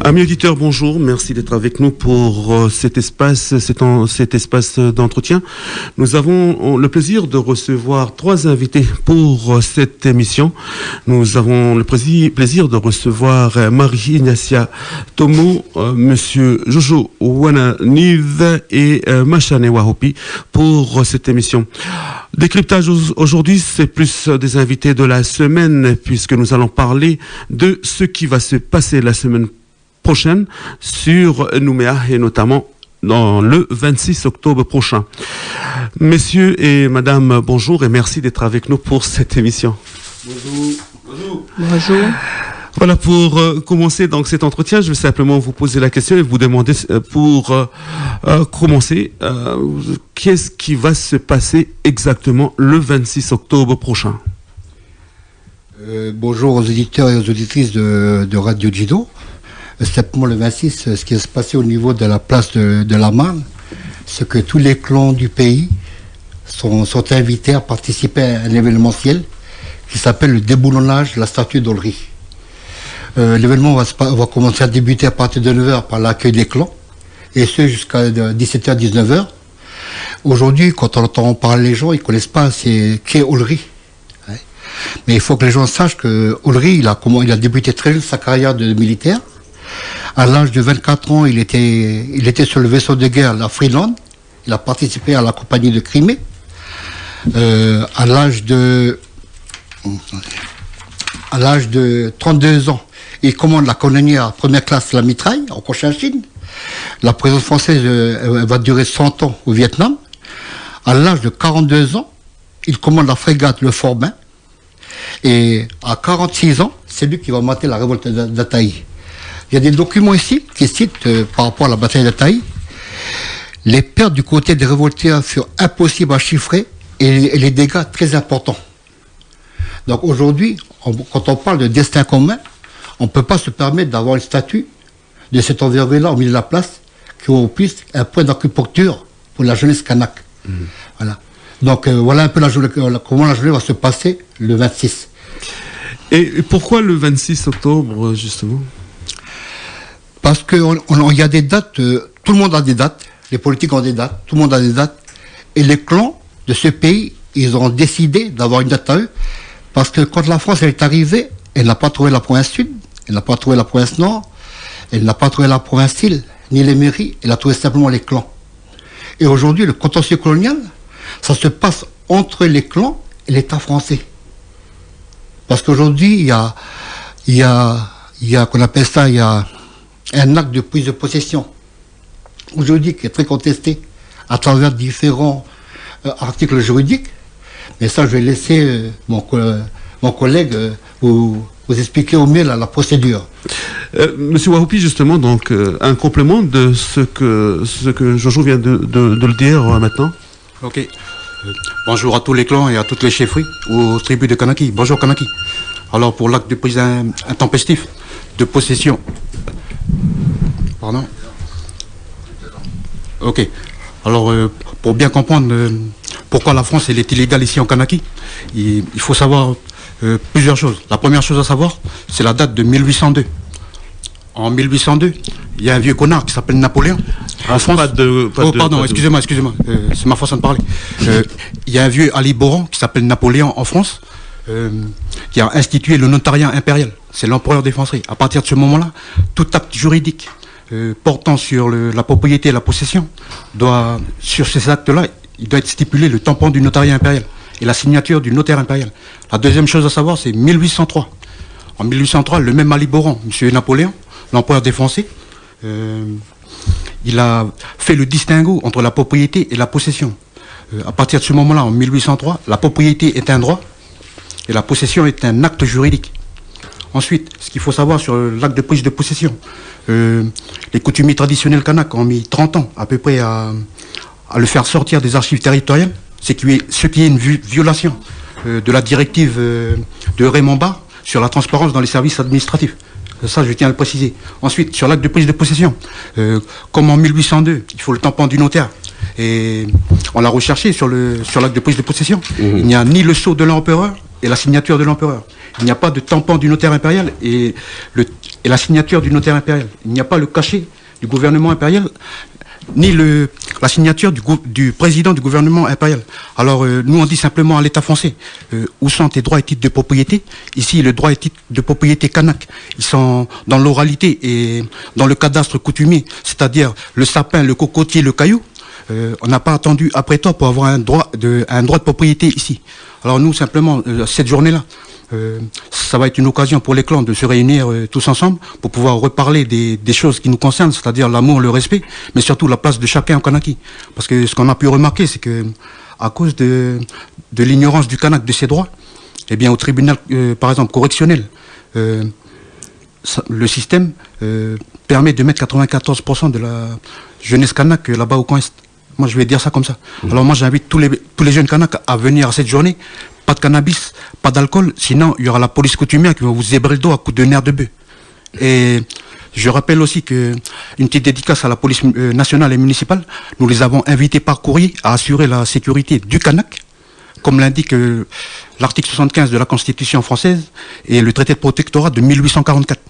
Amis auditeurs, bonjour. Merci d'être avec nous pour cet espace d'entretien. Nous avons le plaisir de recevoir 3 invités pour cette émission. Nous avons le plaisir de recevoir Marie-Ignacia Tomo, Monsieur Jojo Wananiv et Machane Wahopi pour cette émission. Décryptage aujourd'hui, c'est plus des invités de la semaine puisque nous allons parler de ce qui va se passer la semaine prochaine sur Nouméa et notamment dans le 26 octobre prochain. Messieurs et madame, bonjour et merci d'être avec nous pour cette émission. Bonjour. Bonjour. Bonjour. Voilà, pour commencer donc cet entretien, je vais simplement vous poser la question et vous demander pour commencer, qu'est-ce qui va se passer exactement le 26 octobre prochain? Bonjour aux auditeurs et aux auditrices de Radio Djido. Simplement le 26, ce qui va se passer au niveau de la place de la Marne, c'est que tous les clans du pays sont invités à participer à un événementiel qui s'appelle le déboulonnage de la statue d'Olry. L'événement va commencer à débuter à partir de 9h par l'accueil des clans, et ce jusqu'à 17h, 19h. Aujourd'hui, quand on entend parler les gens, ils ne connaissent pas qui est Olry. Mais il faut que les gens sachent que Olry, il a débuté très jeune sa carrière de militaire. À l'âge de 24 ans, il était sur le vaisseau de guerre, la Freeland. Il a participé à la compagnie de Crimée. À l'âge de 32 ans, il commande la canonnière première classe la mitraille en Cochinchine. La présence française va durer 100 ans au Vietnam. À l'âge de 42 ans, il commande la frégate le Forbin. Et à 46 ans, c'est lui qui va mater la révolte d'Ataï. Il y a des documents ici qui citent, par rapport à la bataille d'Ataï, les pertes du côté des révoltés furent impossibles à chiffrer et les dégâts très importants. Donc aujourd'hui, quand on parle de destin commun, on ne peut pas se permettre d'avoir une statue de cette envergure-là au milieu de la place qui au plus un point d'acupuncture pour la jeunesse kanak. Voilà. Donc voilà un peu comment la journée va se passer le 26. Et pourquoi le 26 octobre, justement? Parce qu'il y a des dates, tout le monde a des dates, les politiques ont des dates, tout le monde a des dates, et les clans de ce pays, ils ont décidé d'avoir une date à eux, parce que quand la France est arrivée, elle n'a pas trouvé la province sud, elle n'a pas trouvé la province nord, elle n'a pas trouvé la province île, ni les mairies, elle a trouvé simplement les clans. Et aujourd'hui, le contentieux colonial, ça se passe entre les clans et l'État français. Parce qu'aujourd'hui, il y a qu'on appelle ça, il y a un acte de prise de possession, aujourd'hui qui est très contesté à travers différents articles juridiques. Mais ça, je vais laisser mon collègue vous expliquer au mieux la procédure. Monsieur Wahopi, justement, donc un complément de ce que Jojo vient de le dire maintenant. Ok. Bonjour à tous les clans et à toutes les chefferies ou aux tribus de Kanaki. Bonjour Kanaki. Alors pour l'acte de prise intempestif de possession. Pardon. Ok. Alors pour bien comprendre pourquoi la France elle est illégale ici en Kanaki, il faut savoir plusieurs choses. La première chose à savoir, c'est la date de 1802. En 1802, il y a un vieux connard qui s'appelle Napoléon. En France, pardon, excusez-moi, c'est ma façon de parler. Il y a un vieux Ali Boran qui s'appelle Napoléon en France, qui a institué le notariat impérial. C'est l'empereur des Français. À partir de ce moment-là, tout acte juridique portant sur la propriété et la possession sur ces actes-là, il doit être stipulé le tampon du notariat impérial et la signature du notaire impérial. La deuxième chose à savoir, c'est 1803. En 1803, le même Ali Boran, M. Napoléon, l'empereur des Français, il a fait le distinguo entre la propriété et la possession. À partir de ce moment-là, en 1803, la propriété est un droit et la possession est un acte juridique. Ensuite, ce qu'il faut savoir sur l'acte de prise de possession, les coutumiers traditionnels kanak ont mis 30 ans à peu près à le faire sortir des archives territoriales, ce qui est une violation de la directive de Raymond Barre sur la transparence dans les services administratifs. Ça, je tiens à le préciser. Ensuite, sur l'acte de prise de possession, comme en 1802, il faut le tampon du notaire. Et on l'a recherché sur l'acte de prise de possession. Il n'y a ni le sceau de l'empereur, et la signature de l'empereur. Il n'y a pas de tampon du notaire impérial et la signature du notaire impérial. Il n'y a pas le cachet du gouvernement impérial, ni la signature du président du gouvernement impérial. Alors, nous, on dit simplement à l'État français, où sont tes droits et titres de propriété? Ici, le droit et titre de propriété kanak, ils sont dans l'oralité et dans le cadastre coutumier, c'est-à-dire le sapin, le cocotier, le caillou. On n'a pas attendu après toi pour avoir un droit de propriété ici. Alors nous, simplement, cette journée-là, ça va être une occasion pour les clans de se réunir tous ensemble pour pouvoir reparler des choses qui nous concernent, c'est-à-dire l'amour, le respect, mais surtout la place de chacun en Kanaki. Parce que ce qu'on a pu remarquer, c'est que à cause de l'ignorance du Kanak de ses droits, eh bien au tribunal, par exemple, correctionnel, le système permet de mettre 94% de la jeunesse Kanak là-bas au coin Est. Moi, je vais dire ça comme ça. Alors moi, j'invite tous les jeunes Kanaks à venir à cette journée. Pas de cannabis, pas d'alcool, sinon il y aura la police coutumière qui va vous zébrer le dos à coups de nerfs de bœuf. Et je rappelle aussi qu'une petite dédicace à la police nationale et municipale, nous les avons invités par courrier à assurer la sécurité du Kanak, comme l'indique l'article 75 de la Constitution française et le traité de protectorat de 1844.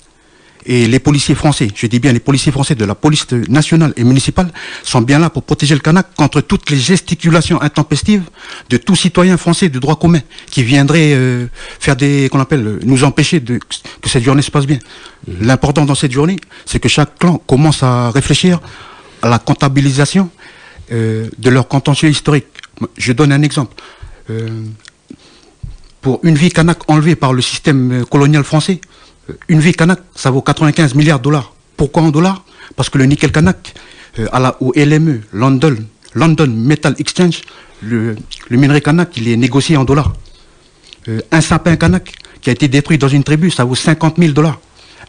Et les policiers français, je dis bien les policiers français de la police nationale et municipale, sont bien là pour protéger le Kanak contre toutes les gesticulations intempestives de tout citoyen français de droit commun qui viendrait faire qu'on appelle, nous empêcher que cette journée se passe bien. L'important dans cette journée, c'est que chaque clan commence à réfléchir à la comptabilisation de leur contentieux historique. Je donne un exemple. Pour une vie Kanak enlevée par le système colonial français, une vie Kanak, ça vaut 95 milliards de dollars. Pourquoi en dollars? Parce que le nickel Kanak, au LME, London Metal Exchange, le minerai Kanak, il est négocié en dollars. Un sapin Kanak qui a été détruit dans une tribu, ça vaut 50 000 dollars.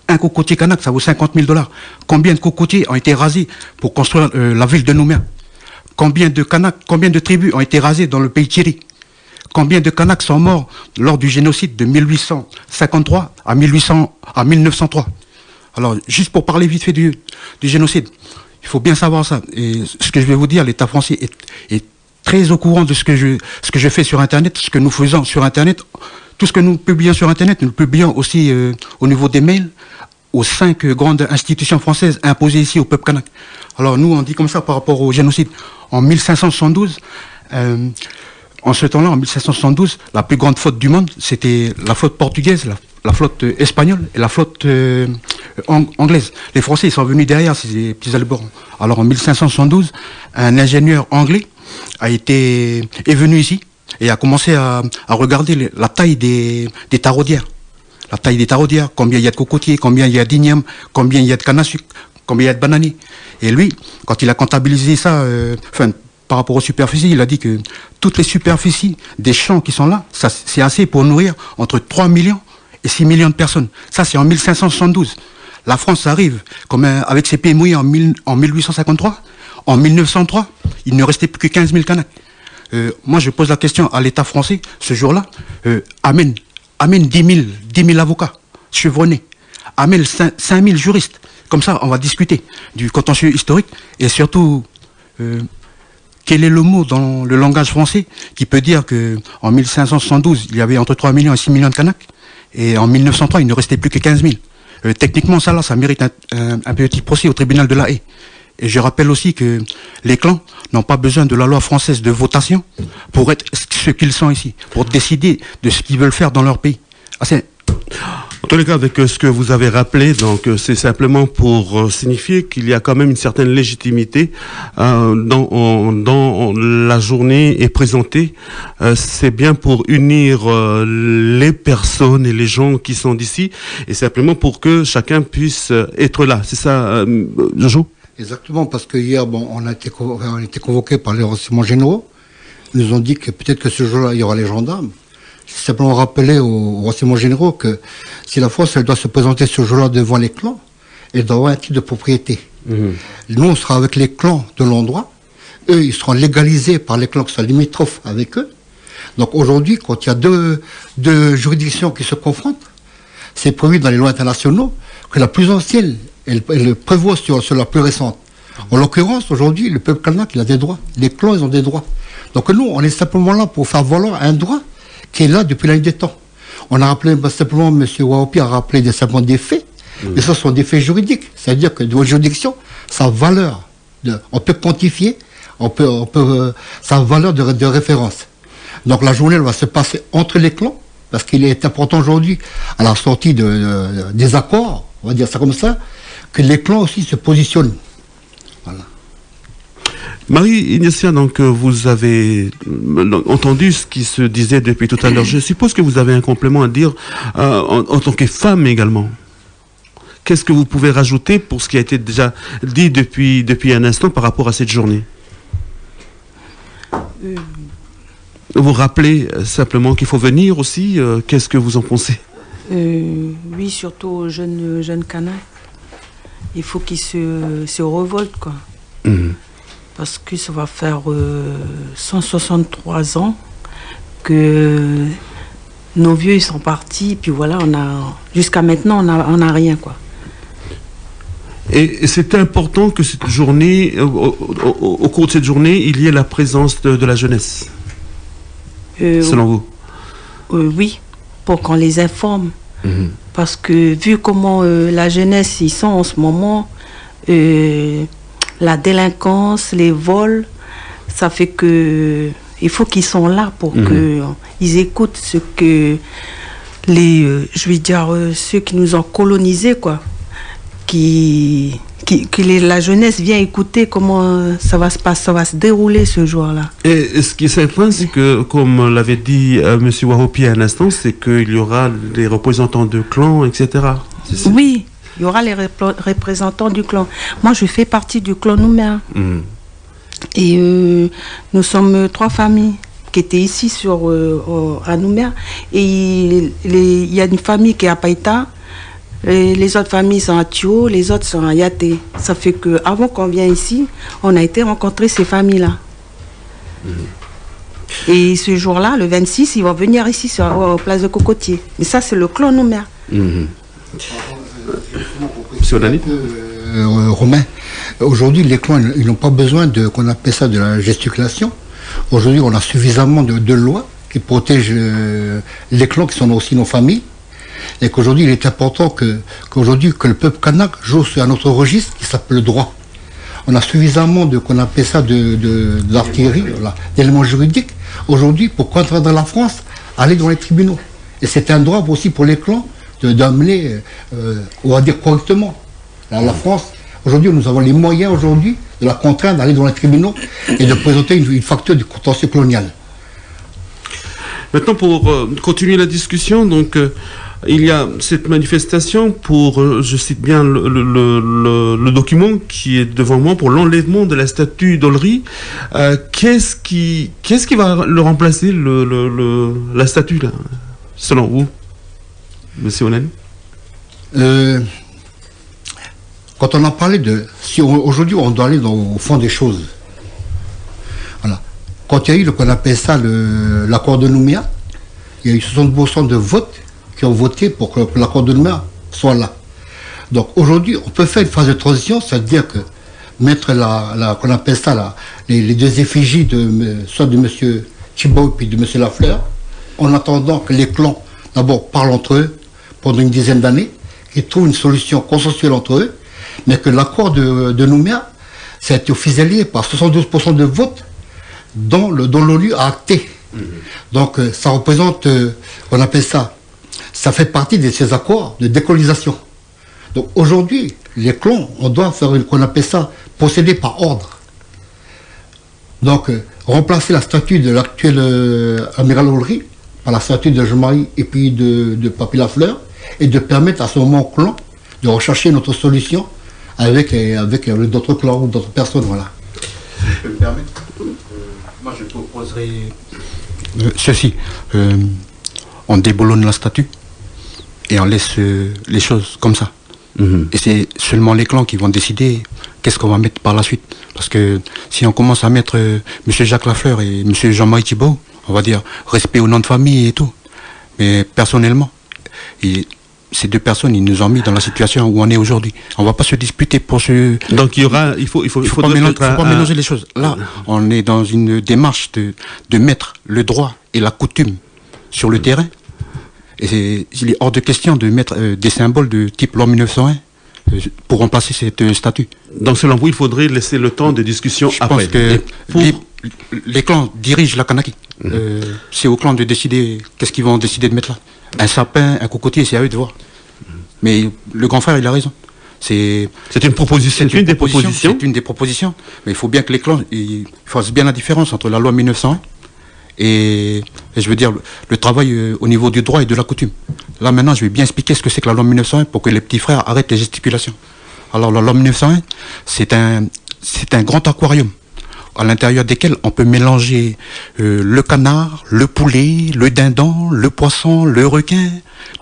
Un cocotier Kanak, ça vaut 50 000 dollars. Combien de cocotiers ont été rasés pour construire la ville de Nouméa? Combien de tribus ont été rasées dans le pays Thierry? Combien de Kanaks sont morts lors du génocide de 1853 à 1903? Alors, juste pour parler vite fait du génocide, il faut bien savoir ça. Et ce que je vais vous dire, l'État français est très au courant de ce que je fais sur Internet, ce que nous faisons sur Internet. Tout ce que nous publions sur Internet, nous le publions aussi au niveau des mails aux 5 grandes institutions françaises imposées ici au peuple kanak. Alors, nous, on dit comme ça par rapport au génocide. En 1572, en ce temps-là, en 1572, la plus grande flotte du monde, c'était la flotte portugaise, la flotte espagnole et la flotte anglaise. Les Français ils sont venus derrière ces petits alborans. Alors en 1572, un ingénieur anglais est venu ici et a commencé à regarder la taille des taraudières. La taille des taraudières, combien il y a de cocotiers, combien il y a d'igname, combien il y a de canne à sucre, combien il y a de bananiers. Et lui, quand il a comptabilisé ça, par rapport aux superficies, il a dit que toutes les superficies des champs qui sont là, c'est assez pour nourrir entre 3 millions et 6 millions de personnes. Ça, c'est en 1572. La France arrive avec ses pieds mouillés en 1853. En 1903, il ne restait plus que 15 000 Kanaks. Moi, je pose la question à l'État français, ce jour-là, amène 10 000 avocats chevronnés, amène 5 000 juristes. Comme ça, on va discuter du contentieux historique et surtout... quel est le mot dans le langage français qui peut dire qu'en 1572, il y avait entre 3 millions et 6 millions de Kanaks, et en 1903, il ne restait plus que 15 000. Techniquement, ça mérite un petit procès au tribunal de la Haye. Et je rappelle aussi que les clans n'ont pas besoin de la loi française de votation pour être ce qu'ils sont ici, pour décider de ce qu'ils veulent faire dans leur pays. En tous les cas, avec ce que vous avez rappelé, donc c'est simplement pour signifier qu'il y a quand même une certaine légitimité dans la journée est présentée. C'est bien pour unir les personnes et les gens qui sont d'ici, et simplement pour que chacun puisse être là. C'est ça, Jojo? Exactement, parce que hier, on a été convoqués par les renseignements généraux. Ils nous ont dit que peut-être que ce jour-là, il y aura les gendarmes. C'est simplement rappeler aux renseignements généraux que si la France elle doit se présenter ce jour-là devant les clans, elle doit avoir un titre de propriété. Nous, on sera avec les clans de l'endroit. Eux, ils seront légalisés par les clans qui sont limitrophes avec eux. Donc aujourd'hui, quand il y a deux juridictions qui se confrontent, c'est prévu dans les lois internationaux que la plus ancienne, elle prévoit sur la plus récente. En l'occurrence, aujourd'hui, le peuple kanak, il a des droits. Les clans, ils ont des droits. Donc nous, on est simplement là pour faire valoir un droit qui est là depuis la nuit des temps. On a rappelé simplement, M. Wahopi a rappelé simplement des faits, mais ce sont des faits juridiques. C'est-à-dire que dans la juridiction, sa valeur, on peut quantifier, sa valeur de référence. Donc la journée elle va se passer entre les clans, parce qu'il est important aujourd'hui, à la sortie des accords, on va dire ça comme ça, que les clans aussi se positionnent. Voilà. Marie Ignacia, donc vous avez entendu ce qui se disait depuis tout à l'heure. Je suppose que vous avez un complément à dire en tant que femme également. Qu'est-ce que vous pouvez rajouter pour ce qui a été déjà dit depuis un instant par rapport à cette journée? Vous rappelez simplement qu'il faut venir aussi. Qu'est-ce que vous en pensez? Oui, surtout aux jeunes Kanaks. Il faut qu'ils se révoltent, quoi. Parce que ça va faire 163 ans que nos vieux ils sont partis. Puis voilà, jusqu'à maintenant, on n'a rien, quoi. Et c'est important que cette journée, au cours de cette journée, il y ait la présence de la jeunesse, selon vous? Oui, pour qu'on les informe. Parce que vu comment la jeunesse ils sont en ce moment, la délinquance, les vols, ça fait que il faut qu'ils sont là pour qu'ils écoutent ce que je vais dire, ceux qui nous ont colonisés, quoi. La jeunesse vient écouter comment ça va se passer, ça va se dérouler ce jour-là. Et ce qui est certain, c'est que, comme l'avait dit M. Wahopi à un instant, c'est qu'il y aura des représentants de clans, etc. Oui, il y aura les représentants du clan. Moi, je fais partie du clan Nouméa. Et nous sommes 3 familles qui étaient ici à Nouméa. Et il y a une famille qui est à Païta. Les autres familles sont à Thio, les autres sont à Yaté. Ça fait qu'avant qu'on vienne ici, on a été rencontrer ces familles-là. Et ce jour-là, le 26, ils vont venir ici sur place de Cocotier. Mais ça, c'est le clan Nouméa. Monsieur Dani Romain, aujourd'hui, les clans, ils n'ont pas besoin qu'on appelle ça de la gesticulation. Aujourd'hui, on a suffisamment de lois qui protègent les clans qui sont aussi nos familles. Et qu'aujourd'hui, il est important que le peuple kanak joue sur un autre registre qui s'appelle le droit. On a suffisamment qu'on appelle ça d'artillerie, d'éléments juridiques, aujourd'hui, pour contraindre la France à aller dans les tribunaux. Et c'est un droit aussi pour les clans d'amener, on va dire correctement, la France. Aujourd'hui, nous avons les moyens aujourd'hui de la contraindre d'aller dans les tribunaux et de présenter une facture du contentieux colonial. Maintenant, pour continuer la discussion, donc il y a cette manifestation pour, je cite bien le document qui est devant moi, pour l'enlèvement de la statue d'Olry. Qu'est-ce qui va le remplacer, la statue, là, selon vous, Monsieur Onen? Quand on a parlé si aujourd'hui on doit aller au fond des choses, voilà. Quand il y a eu qu'on appelle ça l'accord de Nouméa, il y a eu 60% de votes qui ont voté pour que l'accord de Nouméa soit là. Donc aujourd'hui, on peut faire une phase de transition, c'est-à-dire que mettre qu'on appelle ça les 2 effigies soit de M. Thibault puis de M. Lafleur, en attendant que les clans d'abord parlent entre eux pendant une dizaine d'années, qu'ils trouvent une solution consensuelle entre eux, mais que l'accord de Nouméa, ça a été officialisé par 72% de votes dont l'ONU a acté. Donc ça représente, on appelle ça fait partie de ces accords de décolonisation. Donc aujourd'hui, les clans, on doit faire qu'on appelle ça procéder par ordre. Donc remplacer la statue de l'actuel amiral Olry par la statue de Jean-Marie et puis de Papy Lafleur, et de permettre à ce moment au clan de rechercher notre solution avec d'autres clans ou d'autres personnes. Voilà. Je peux me permettre, moi je proposerais ceci. On déboulonne la statue et on laisse les choses comme ça. Et c'est seulement les clans qui vont décider qu'est-ce qu'on va mettre par la suite. Parce que si on commence à mettre M. Jacques Lafleur et M. Jean-Marie Thibault, on va dire respect au nom de famille et tout. Mais personnellement, ces 2 personnes, ils nous ont mis dans la situation où on est aujourd'hui. On ne va pas se disputer pour ce... Donc il faut pas mélanger les choses. Là, on est dans une démarche de mettre le droit et la coutume sur le terrain. Et il est hors de question de mettre des symboles de type loi 1901 pour remplacer cette statue. Donc selon vous, il faudrait laisser le temps de discussion après. Je pense que les clans dirigent la Kanaki. C'est aux clans de décider qu'est-ce qu'ils vont décider de mettre là. Un sapin, un cocotier, c'est à eux de voir. Mais le grand frère, il a raison. C'est une proposition. C'est une des propositions. C'est une des propositions. Mais il faut bien que les clans fassent bien la différence entre la loi 1901 et je veux dire le travail au niveau du droit et de la coutume. Là maintenant, je vais bien expliquer ce que c'est que la loi 1901 pour que les petits frères arrêtent les gesticulations. Alors la loi 1901, c'est un grand aquarium à l'intérieur desquels on peut mélanger le canard, le poulet, le dindon, le poisson, le requin,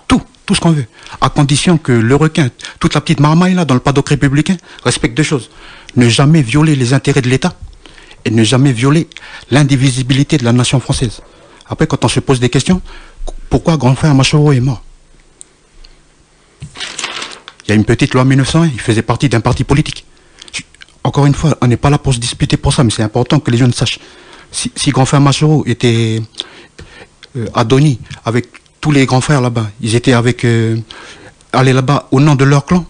tout ce qu'on veut, à condition que le requin, toute la petite marmaille là dans le paddock républicain, respecte deux choses: ne jamais violer les intérêts de l'État et ne jamais violer l'indivisibilité de la nation française. Après, quand on se pose des questions, pourquoi grand frère Machoro est mort? Il y a une petite loi 1901, il faisait partie d'un parti politique. Encore une fois, on n'est pas là pour se disputer pour ça, mais c'est important que les jeunes sachent. Si grand frère Machoro était à Doni, avec tous les grands frères là-bas, ils étaient allés là-bas au nom de leur clan,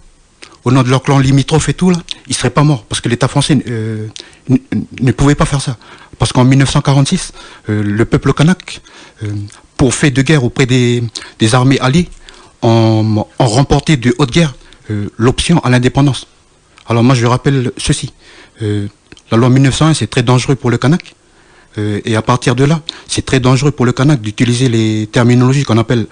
limitrophe et tout, là, ils ne seraient pas morts, parce que l'État français ne pouvait pas faire ça. Parce qu'en 1946, le peuple kanak, pour fait de guerre auprès des armées alliées, ont remporté de haute guerre l'option à l'indépendance. Alors moi je rappelle ceci, la loi 1901 c'est très dangereux pour le kanak, et à partir de là, c'est très dangereux pour le kanak d'utiliser les terminologies qu'on appelle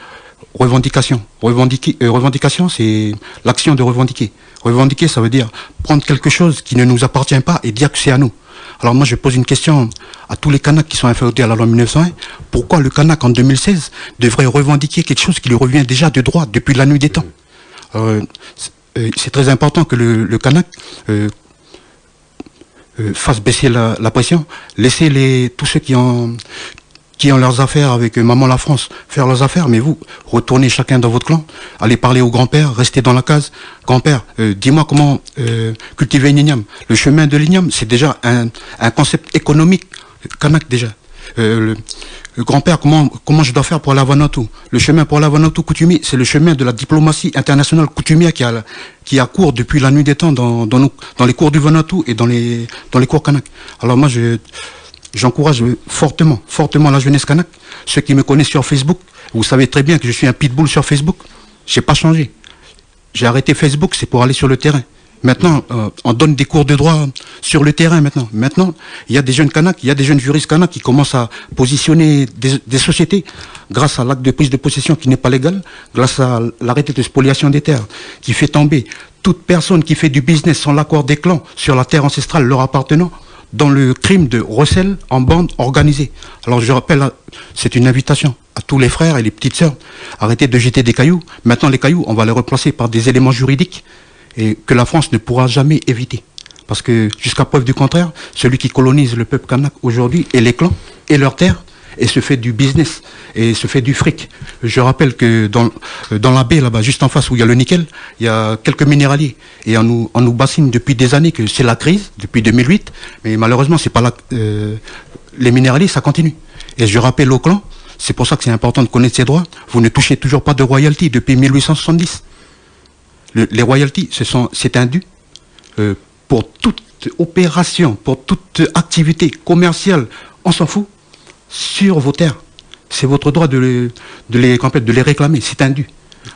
revendication. Revendication, c'est l'action de revendiquer. Revendiquer, ça veut dire prendre quelque chose qui ne nous appartient pas et dire que c'est à nous. Alors moi, je pose une question à tous les Kanaks qui sont inféodés à la loi 1901. Pourquoi le Kanak, en 2016, devrait revendiquer quelque chose qui lui revient déjà de droit depuis la nuit des temps? C'est très important que le Kanak fasse baisser la pression, laisser tous ceux qui ont leurs affaires avec Maman la France faire leurs affaires, mais vous, retournez chacun dans votre clan, allez parler au grand-père, restez dans la case. Grand-père, dis-moi comment cultiver une igname. Le chemin de l'igname, c'est déjà un concept économique kanak déjà. Le grand-père, comment je dois faire pour aller à Vanuatu? Le chemin pour aller à Vanuatu coutumier, c'est le chemin de la diplomatie internationale coutumière qui a cours depuis la nuit des temps dans les cours du Vanuatu et dans les cours kanak. Alors moi, j'encourage fortement la jeunesse kanak. Ceux qui me connaissent sur Facebook, vous savez très bien que je suis un pitbull sur Facebook. J'ai pas changé. J'ai arrêté Facebook, c'est pour aller sur le terrain. Maintenant, on donne des cours de droit sur le terrain maintenant. Maintenant, il y a des jeunes kanak, il y a des jeunes juristes kanak qui commencent à positionner des sociétés grâce à l'acte de prise de possession qui n'est pas légal, grâce à l'arrêté de spoliation des terres qui fait tomber toute personne qui fait du business sans l'accord des clans sur la terre ancestrale leur appartenant dans le crime de recel en bande organisée. Alors je rappelle, c'est une invitation à tous les frères et les petites sœurs. Arrêtez de jeter des cailloux. Maintenant les cailloux, on va les remplacer par des éléments juridiques et que la France ne pourra jamais éviter. Parce que jusqu'à preuve du contraire, celui qui colonise le peuple kanak aujourd'hui est les clans et leurs terres et se fait du business et se fait du fric. Je rappelle que dans la baie là-bas, juste en face où il y a le nickel, il y a quelques minéraliers et on nous bassine depuis des années que c'est la crise, depuis 2008, mais malheureusement c'est pas les minéraliers, ça continue. Et je rappelle aux clans, c'est pour ça que c'est important de connaître ses droits, vous ne touchez toujours pas de royalties depuis 1870. Les royalties, c'est un dû pour toute opération, pour toute activité commerciale, on s'en fout, sur vos terres. C'est votre droit de les réclamer, c'est un dû.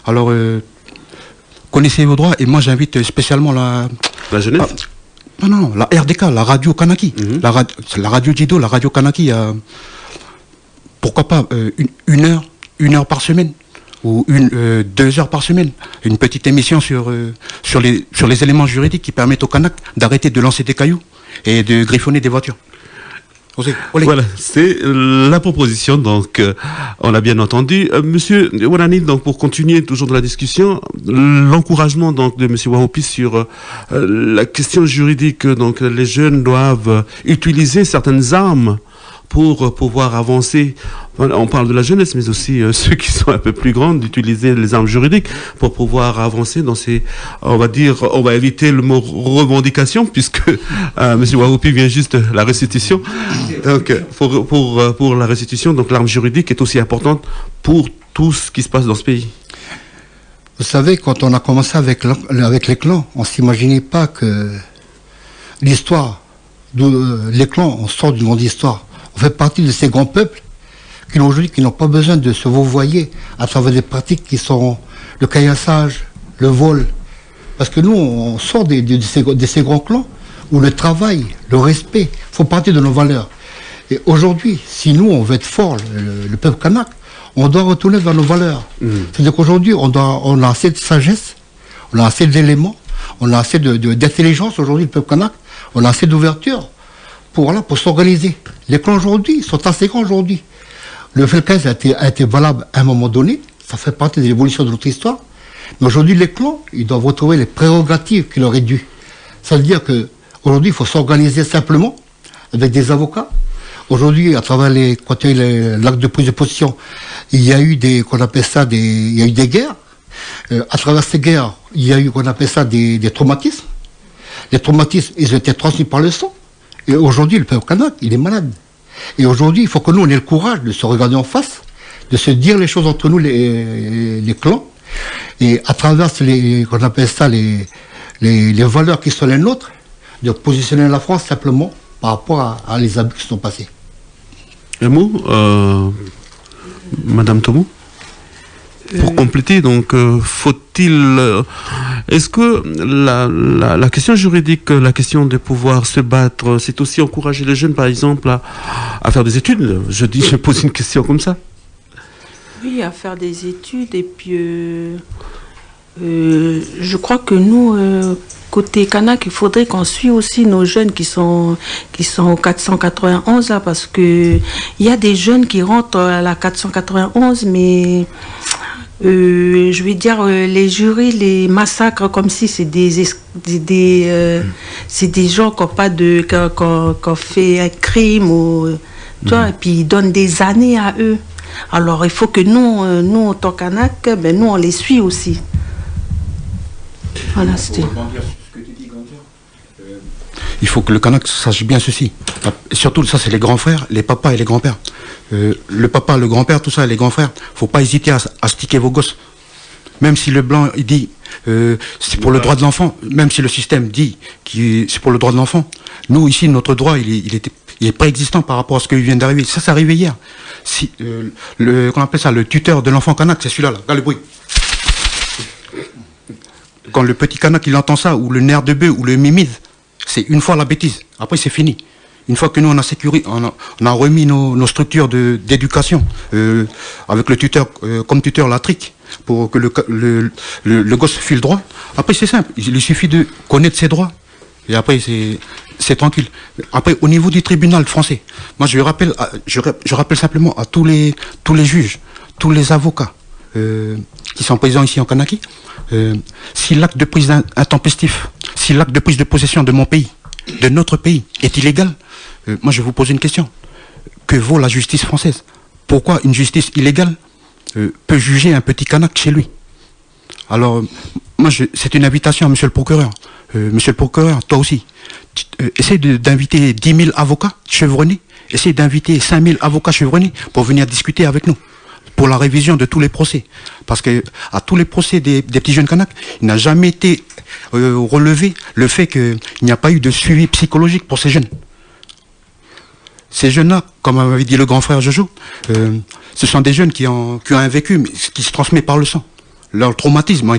Alors, connaissez vos droits, et moi j'invite spécialement la jeunesse. Non, la RDK, la radio Kanaki, la radio Jido, la radio Kanaki, pourquoi pas une heure par semaine ou 2 heures par semaine, une petite émission sur les éléments juridiques qui permettent aux Kanaks d'arrêter de lancer des cailloux et de griffonner des voitures. Voilà, c'est la proposition, donc on l'a bien entendu. Monsieur Wanani, donc pour continuer toujours dans la discussion, l'encouragement donc de Monsieur Wahopi sur la question juridique, donc les jeunes doivent utiliser certaines armes pour pouvoir avancer Voilà, on parle de la jeunesse, mais aussi ceux qui sont un peu plus grands, d'utiliser les armes juridiques pour pouvoir avancer dans ces, on va dire, on va éviter le mot revendication, puisque M. Waroupi vient juste de la restitution. Donc, pour la restitution, donc l'arme juridique est aussi importante pour tout ce qui se passe dans ce pays. Vous savez, quand on a commencé avec les clans, on ne s'imaginait pas que l'histoire, les clans, on sort d'une grande histoire. On fait partie de ces grands peuples qui aujourd'hui qui n'ont pas besoin de se vouvoyer à travers des pratiques qui sont le caillassage, le vol. Parce que nous, on sort de ces grands clans où le travail, le respect font partie de nos valeurs. Et aujourd'hui, si nous, on veut être fort, le peuple kanak, on doit retourner vers nos valeurs. C'est-à-dire qu'aujourd'hui, on a assez de sagesse, on a assez d'éléments, on a assez d'intelligence aujourd'hui, le peuple kanak, on a assez d'ouverture pour s'organiser. Les clans aujourd'hui sont assez grands aujourd'hui. Le FLKS a été valable à un moment donné, ça fait partie de l'évolution de notre histoire. Mais aujourd'hui, les clans, ils doivent retrouver les prérogatives qui leur est dû. Ça veut dire qu'aujourd'hui, il faut s'organiser simplement avec des avocats. Aujourd'hui, à travers l'acte de prise de position, il y a eu des guerres. À travers ces guerres, il y a eu, qu'on appelle ça, des traumatismes. Les traumatismes, ils ont été transmis par le sang. Et aujourd'hui, le peuple kanak, il est malade. Et aujourd'hui, il faut que nous, on ait le courage de se regarder en face, de se dire les choses entre nous, les clans, et à travers qu'on appelle ça, les valeurs qui sont les nôtres, de positionner la France simplement par rapport à les abus qui sont passés. Un mot, Madame Tomou? Pour compléter, donc, faut-il... est-ce que la question juridique, la question de pouvoir se battre, c'est aussi encourager les jeunes, par exemple, à faire des études? Je pose une question comme ça. Oui, à faire des études. Et puis, je crois que nous, côté kanak, il faudrait qu'on suive aussi nos jeunes qui sont au 491, là, parce que il y a des jeunes qui rentrent à la 491, mais... je vais dire, les jurys, les massacres, comme si c'est des gens qui ont fait un crime, tu vois, et puis ils donnent des années à eux. Alors il faut que nous en tant qu'Kanak, nous on les suit aussi. Voilà, c'était... Il faut que le Kanak sache bien ceci. Et surtout, ça, c'est les grands frères, les papas et les grands-pères. Le papa, le grand-père, tout ça, les grands frères. Faut pas hésiter à sticker vos gosses. Même si le blanc, il dit, c'est pour le droit de l'enfant. Même si le système dit que c'est pour le droit de l'enfant. Nous, ici, notre droit, il est préexistant par rapport à ce qui vient d'arriver. Ça, c'est arrivé hier. Si, qu'on appelle ça, le tuteur de l'enfant Kanak, c'est celui-là, là. Regarde le bruit. Quand le petit Kanak, il entend ça, ou le nerf de bœuf, ou le mimide, c'est une fois la bêtise. Après, c'est fini. Une fois que nous, on a sécurisé, on a remis nos structures d'éducation avec le tuteur, comme tuteur latrique, pour que le gosse file droit. Après, c'est simple. Il lui suffit de connaître ses droits. Et après, c'est tranquille. Après, au niveau du tribunal français, moi, je rappelle simplement à tous les juges, tous les avocats qui sont présents ici en Kanaki, si l'acte de prise intempestif, si l'acte de prise de possession de mon pays, de notre pays, est illégal, moi je vous pose une question. Que vaut la justice française? Pourquoi une justice illégale peut juger un petit Kanak chez lui? Alors, moi, c'est une invitation à monsieur le procureur. Monsieur le procureur, toi aussi, essaye d'inviter 10 000 avocats chevronnés, essaye d'inviter 5 000 avocats chevronnés pour venir discuter avec nous, pour la révision de tous les procès. Parce que à tous les procès des petits jeunes Kanaks, il n'a jamais été relevé le fait qu'il n'y a pas eu de suivi psychologique pour ces jeunes. Ces jeunes-là, comme m'avait dit le grand frère Jojo, ce sont des jeunes qui ont un vécu mais qui se transmet par le sang. Leur traumatisme,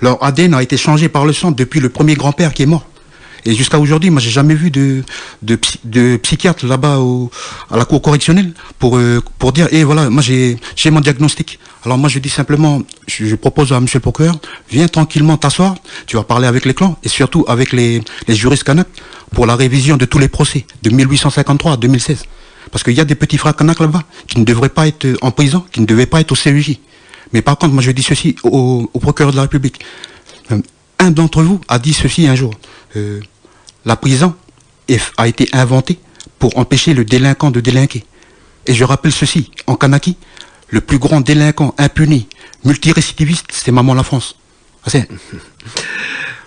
leur ADN a été changé par le sang depuis le premier grand-père qui est mort. Et jusqu'à aujourd'hui, moi, j'ai jamais vu de psychiatre là-bas à la cour correctionnelle pour dire, voilà, moi, j'ai mon diagnostic. Alors moi, je dis simplement, je propose à monsieur le procureur, viens tranquillement t'asseoir, tu vas parler avec les clans et surtout avec les juristes Kanak pour la révision de tous les procès de 1853 à 2016. Parce qu'il y a des petits frères Kanak là-bas qui ne devraient pas être en prison, qui ne devaient pas être au CEJ. Mais par contre, moi, je dis ceci au procureur de la République. Un d'entre vous a dit ceci un jour. La prison a été inventée pour empêcher le délinquant de délinquer. Et je rappelle ceci, en Kanaki, le plus grand délinquant impuni, multirécidiviste, c'est Maman la France.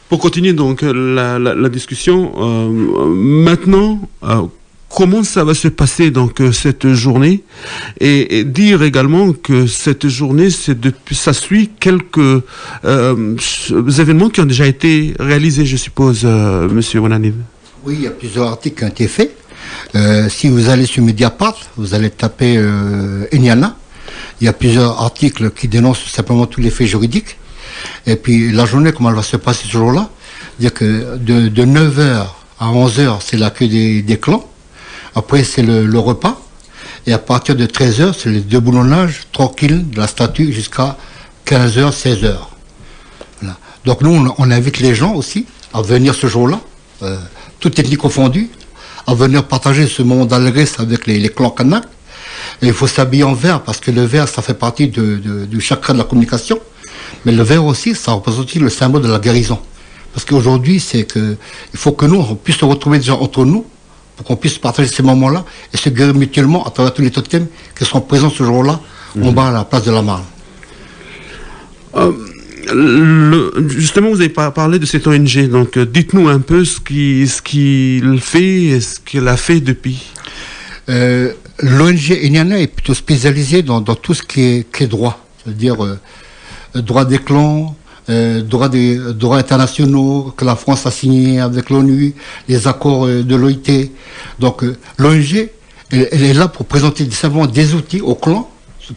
Pour continuer donc la discussion, maintenant, comment ça va se passer donc cette journée et dire également que cette journée, ça suit quelques événements qui ont déjà été réalisés, je suppose, Monsieur Wananiv. Oui, il y a plusieurs articles qui ont été faits. Si vous allez sur Mediapart, vous allez taper Enyana. Il y a plusieurs articles qui dénoncent simplement tous les faits juridiques. Et puis la journée, comment elle va se passer ce jour-là, dire que de 9h à 11h, c'est l'accueil des clans. Après, c'est le repas. Et à partir de 13h, c'est le déboulonnage tranquille de la statue jusqu'à 15h, 16h. Voilà. Donc nous, on invite les gens aussi à venir ce jour-là, toutes ethnies confondues, à venir partager ce moment d'allégresse avec les clans kanak. Et il faut s'habiller en vert, parce que le vert, ça fait partie du chakra de la communication. Mais le vert aussi, ça représente aussi le symbole de la guérison. Parce qu'aujourd'hui, il faut que nous, on puisse se retrouver déjà entre nous, pour qu'on puisse partager ces moments-là et se guérir mutuellement à travers tous les totems qui seront présents ce jour-là, en bas à la place de la Marne. Justement, vous avez parlé de cette ONG, donc dites-nous un peu ce qu'il fait et ce qu'elle a fait depuis. L'ONG Enyana est plutôt spécialisée dans tout ce qui est droit, c'est-à-dire droit des clans, droits internationaux que la France a signés avec l'ONU, les accords de l'OIT. Donc l'ONG, elle est là pour présenter simplement des outils aux clans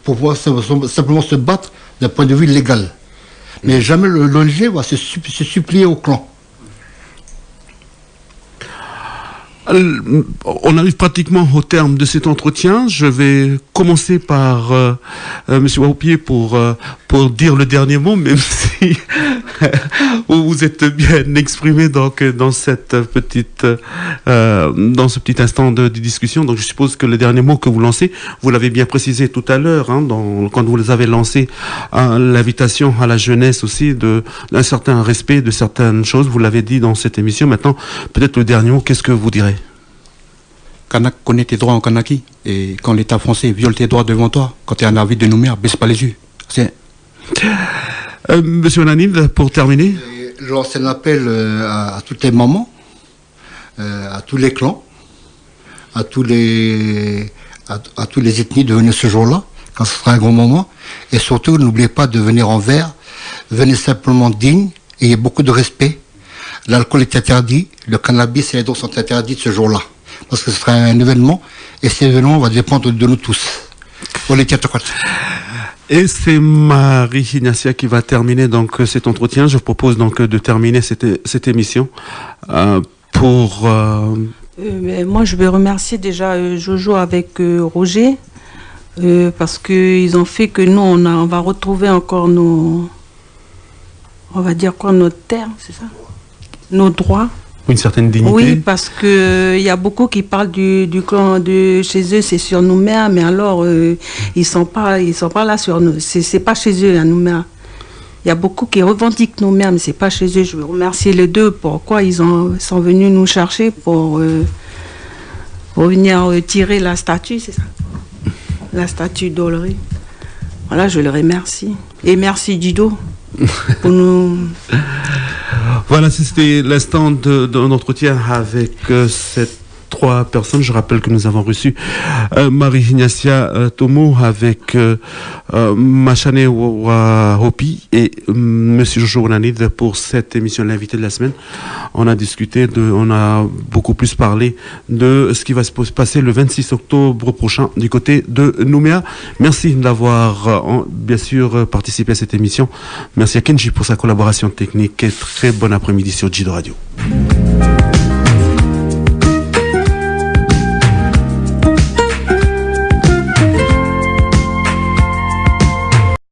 pour pouvoir simplement se battre d'un point de vue légal. Mais jamais l'ONG va se supplier aux clans. On arrive pratiquement au terme de cet entretien. Je vais commencer par Monsieur Waupier pour dire le dernier mot, même si vous êtes bien exprimé donc dans ce petit instant de discussion. Donc je suppose que le dernier mot que vous lancez, vous l'avez bien précisé tout à l'heure, quand vous avez lancé l'invitation à la jeunesse aussi d'un certain respect de certaines choses. Vous l'avez dit dans cette émission. Maintenant, peut-être le dernier mot. Qu'est-ce que vous direz? Kanak connaît tes droits en Kanaki. Et quand l'État français viole tes droits devant toi, quand tu es un avis de Nouméa, baisse pas les yeux. Monsieur Wananiv, pour terminer. Je lance un appel à toutes les mamans, à tous les clans, à tous les ethnies de venir ce jour-là, quand ce sera un grand moment. Et surtout, n'oubliez pas de venir en vert. Venez simplement digne, ayez beaucoup de respect. L'alcool est interdit, le cannabis et les drogues sont interdits ce jour-là. Parce que ce sera un événement, et cet événement va dépendre de nous tous. Et c'est Marie Ignacia qui va terminer donc cet entretien. Je propose donc de terminer cette émission pour... moi, je vais remercier déjà Jojo avec Roger, parce qu'ils ont fait que nous, on va retrouver encore nos terres, c'est ça? Nos droits. Une certaine dignité. Oui, parce que y a beaucoup qui parlent du clan de chez eux, c'est sur Nouméa, mais alors ils sont pas là sur nous. C'est pas chez eux à Nouméa. Il y a beaucoup qui revendiquent Nouméa, mais c'est pas chez eux. Je veux remercier les deux. Pourquoi ils sont venus nous chercher pour venir tirer la statue, c'est ça? La statue d'Olry. Voilà, je le remercie. Et merci Dido pour nous. Voilà, c'était l'instant d'un entretien avec ces trois personnes. Je rappelle que nous avons reçu Marie Ignacia Tomo avec Machane Hopi et Monsieur Jojo Wananiv pour cette émission L'invité de la semaine. On a discuté, on a beaucoup plus parlé de ce qui va se passer le 26 octobre prochain du côté de Nouméa. Merci d'avoir bien sûr participé à cette émission. Merci à Kenji pour sa collaboration technique et très bon après-midi sur Jido Radio.